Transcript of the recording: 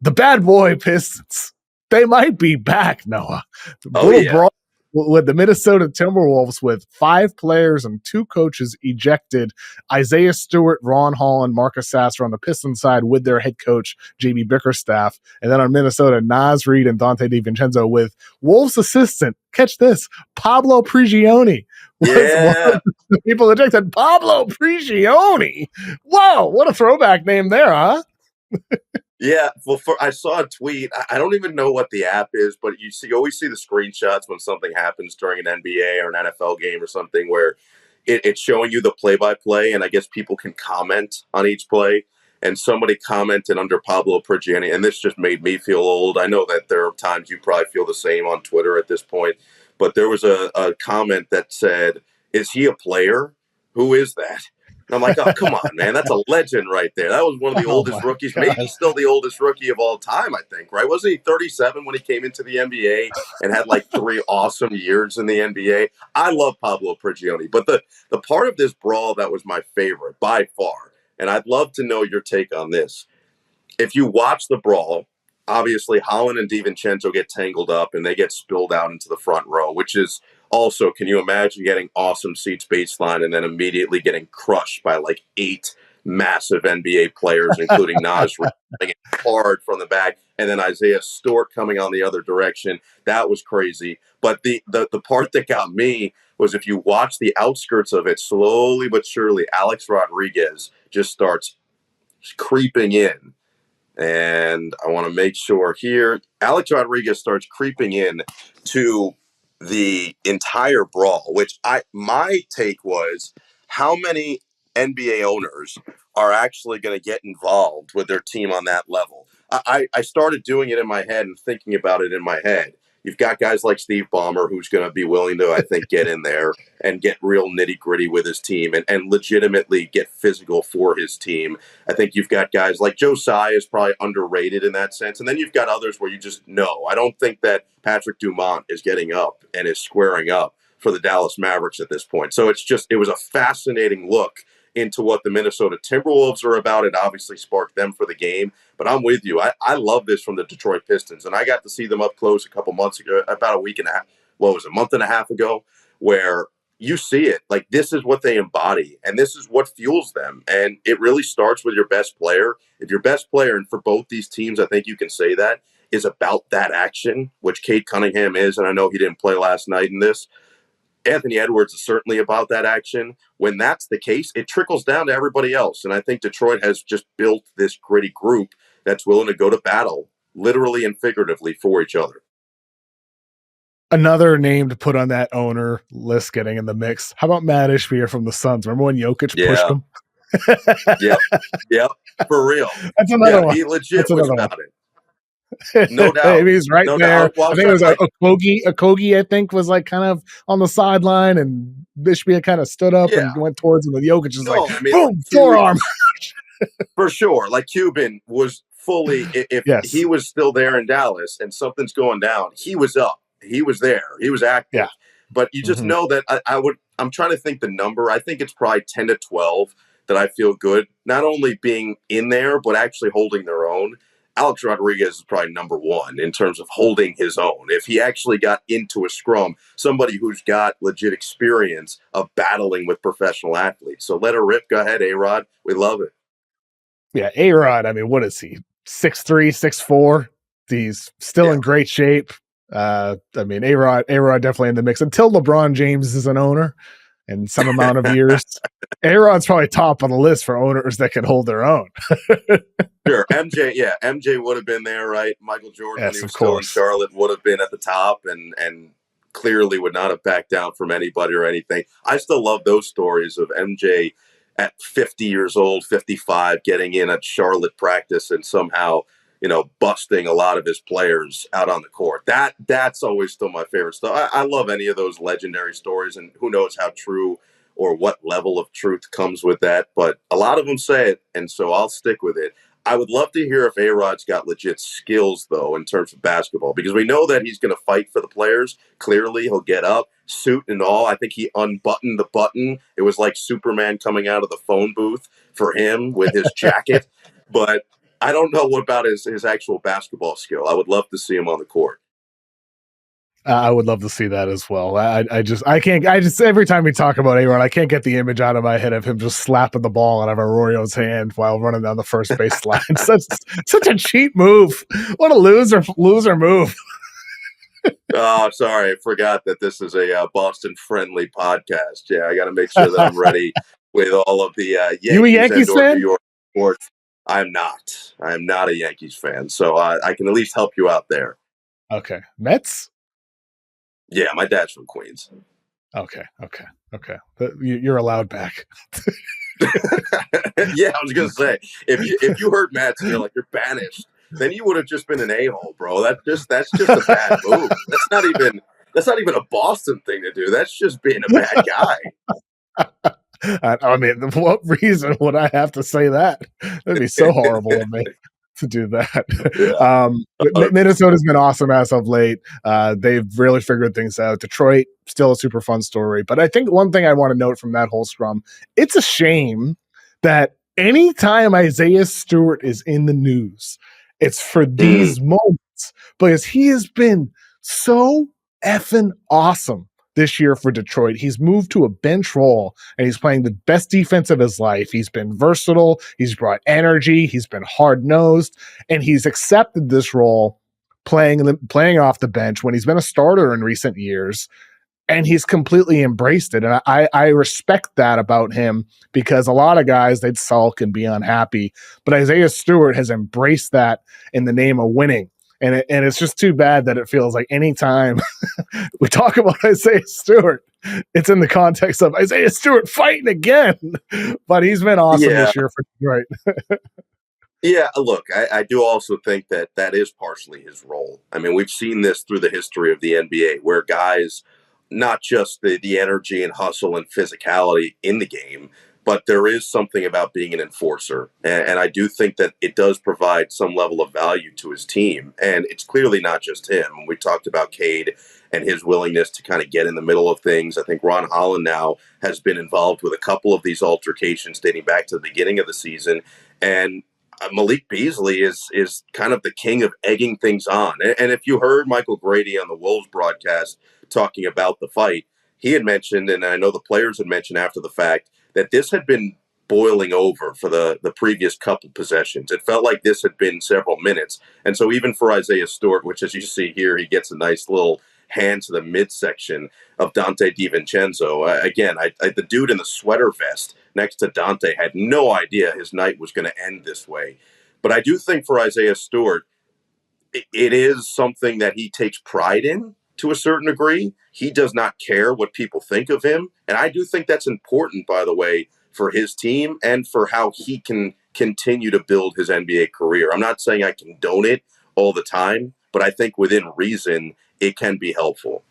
The Bad Boy Pistons. They might be back, Noah. Oh, yeah. Brawl with the Minnesota Timberwolves with 5 players and 2 coaches ejected. Isaiah Stewart, Ron Hall, and Marcus Sasser on the Pistons side with their head coach, JB Bickerstaff. And then on Minnesota, Naz Reid and Donte DiVincenzo with Wolves assistant, catch this, Pablo Prigioni. Yeah. The people ejected Pablo Prigioni. Whoa, what a throwback name there, huh? Yeah, well, I saw a tweet. I don't even know what the app is, but you always see the screenshots when something happens during an NBA or an NFL game or something where it's showing you the play-by-play, and I guess people can comment on each play. And somebody commented under Pablo Prigioni, and this just made me feel old. I know that there are times you probably feel the same on Twitter at this point, but there was a comment that said, "Is he a player? Who is that?" And I'm like, oh, come on, man. That's a legend right there. That was one of the oldest rookies, maybe still the oldest rookie of all time, I think, right? Wasn't he 37 when he came into the NBA and had like 3 awesome years in the NBA? I love Pablo Prigioni. But the part of this brawl that was my favorite by far, and I'd love to know your take on this. If you watch the brawl, obviously Holland and DiVincenzo get tangled up and they get spilled out into the front row, which is also, can you imagine getting awesome seats baseline and then immediately getting crushed by like 8 massive NBA players, including Naz Reid hard from the back, and then Isaiah Stewart coming on the other direction. That was crazy. But the part that got me was if you watch the outskirts of it, slowly but surely, Alex Rodriguez just starts creeping in. And I want to make sure here, Alex Rodriguez starts creeping in to the entire brawl, which my take was, how many NBA owners are actually going to get involved with their team on that level? I started doing it in my head and thinking about it in my head. You've got guys like Steve Ballmer, who's going to be willing to, I think, get in there and get real nitty-gritty with his team and legitimately get physical for his team. I think you've got guys like Josiah is probably underrated in that sense. And then you've got others where you just know. I don't think that Patrick Dumont is getting up and is squaring up for the Dallas Mavericks at this point. So it was a fascinating look into what the Minnesota Timberwolves are about. It obviously sparked them for the game. But I'm with you. I love this from the Detroit Pistons. And I got to see them up close a couple months ago, about a week and a half, a month and a half ago, where you see it. Like, this is what they embody, and this is what fuels them. And it really starts with your best player. If your best player, and for both these teams, I think you can say that, is about that action, which Cade Cunningham is, and I know he didn't play last night in this. Anthony Edwards is certainly about that action. When that's the case, it trickles down to everybody else. And I think Detroit has just built this gritty group that's willing to go to battle, literally and figuratively, for each other. Another name to put on that owner list getting in the mix. How about Matt Ishbia from the Suns? Remember when Jokic pushed him? Yep, for real. That's another one. He legit was about it. No doubt. Maybe he's right no there. Well, I think it was Okogie, I think, was like kind of on the sideline, and Ishbia kind of stood up and went towards him. And Jokic is boom, forearm. For sure. Like, Cuban was fully, if he was still there in Dallas and something's going down, he was up. He was there. He was active. Yeah. But you just know that I'm trying to think the number. I think it's probably 10 to 12 that I feel good, not only being in there, but actually holding their own. Alex Rodriguez is probably number 1 in terms of holding his own. If he actually got into a scrum, somebody who's got legit experience of battling with professional athletes. So let her rip. Go ahead, A-Rod. We love it. Yeah, A-Rod, I mean, what is he? 6'3", 6'4". He's still in great shape. I mean, A-Rod definitely in the mix until LeBron James is an owner in some amount of years. A-Rod's probably top on the list for owners that can hold their own. Sure. MJ would have been there, right? Michael Jordan, when he was still in Charlotte, would have been at the top and clearly would not have backed down from anybody or anything. I still love those stories of MJ at 50 years old, 55, getting in at Charlotte practice and somehow, busting a lot of his players out on the court. That's always still my favorite stuff. I love any of those legendary stories, and who knows how true or what level of truth comes with that. But a lot of them say it, and so I'll stick with it. I would love to hear if A-Rod's got legit skills, though, in terms of basketball, because we know that he's going to fight for the players. Clearly, he'll get up, suit and all. I think he unbuttoned the button. It was like Superman coming out of the phone booth for him with his jacket. But I don't know what about his actual basketball skill. I would love to see him on the court. I would love to see that as well. I can't, every time we talk about A-Rod, I can't get the image out of my head of him just slapping the ball out of Arroyo's hand while running down the first base line. Such a cheap move. What a loser move. Oh, sorry. I forgot that this is a Boston-friendly podcast. Yeah, I got to make sure that I'm ready with all of the You a Yankees Yankees and/or New fan? York sports. I'm not. I'm not a Yankees fan, so I can at least help you out there. Okay. Mets? Yeah, my dad's from Queens. Okay. You're allowed back. Yeah, I was gonna say if you heard Mets and you're like you're banished, then you would have just been an a-hole, bro. That's just a bad move. That's not even a Boston thing to do. That's just being a bad guy. I mean, what reason would I have to say that? That'd be so horrible of me to do that. Minnesota's been awesome as of late. They've really figured things out. Detroit, still a super fun story. But I think one thing I want to note from that whole scrum, it's a shame that anytime Isaiah Stewart is in the news, it's for these moments because he has been so effing awesome this year for Detroit. He's moved to a bench role and he's playing the best defense of his life. He's been versatile. He's brought energy. He's been hard-nosed, and he's accepted this role playing off the bench when he's been a starter in recent years, and he's completely embraced it. And I respect that about him because a lot of guys, they'd sulk and be unhappy, but Isaiah Stewart has embraced that in the name of winning. And it's just too bad that it feels like anytime we talk about Isaiah Stewart, it's in the context of Isaiah Stewart fighting again. But he's been awesome this year for Detroit. Yeah, look, I do also think that is partially his role. I mean, we've seen this through the history of the NBA where guys, not just the energy and hustle and physicality in the game, but there is something about being an enforcer. And I do think that it does provide some level of value to his team. And it's clearly not just him. We talked about Cade and his willingness to kind of get in the middle of things. I think Ron Holland now has been involved with a couple of these altercations dating back to the beginning of the season. And Malik Beasley is kind of the king of egging things on. And if you heard Michael Grady on the Wolves broadcast talking about the fight, he had mentioned, and I know the players had mentioned after the fact, that this had been boiling over for the previous couple possessions. It felt like this had been several minutes. And so even for Isaiah Stewart, which as you see here, he gets a nice little hand to the midsection of Donte DiVincenzo. Again, the dude in the sweater vest next to Donte had no idea his night was going to end this way. But I do think for Isaiah Stewart, it is something that he takes pride in to a certain degree. He does not care what people think of him. And I do think that's important, by the way, for his team and for how he can continue to build his NBA career. I'm not saying I condone it all the time, but I think within reason, it can be helpful.